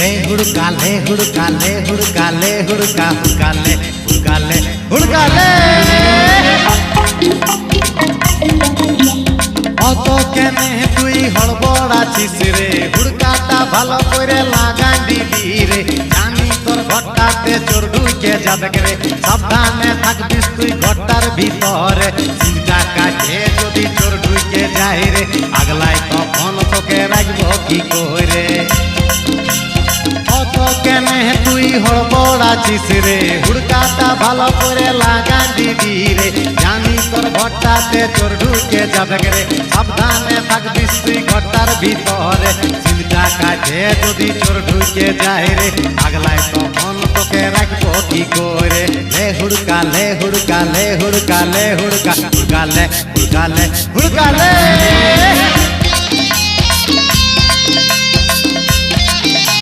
ले हुड़का ले हुड़का ले हुड़का ले हुड़का हुड़का ले हुड़का ले हुड़का ले অত কেনে তুই হড়বড় আছিস রে হুড়কাটা ভালো করে লাগাই দিবি রে জানি তোর ঘরটাতে চোর ঢুকে যাবে রে সাবধানে থাকবিস তুই ঘরটার ভিতরে চিন্তা কাটে যদি চোর ঢুকে যায় রে আগলাই তখন তোকে রাখবো কি করে অত কেনে তুই হড়বড় আছিস রে হুড়কাটা ভালো করে লাগাই দিবি রে জানি তোর ঘরটাতে চোর ঢুকে যাবে রে সাবধানে থাকবিস তুই ঘরটার ভিতরে চিন্তা কাটে যদি চোর ঢুকে যায় রে আগলাই তখন তোকে রাখবো কি করে লে হুড়কা লে হুড়কা লে হুড়কা লে হুড়কা হুড়কা লে হুড়কা লে হুড়কা লে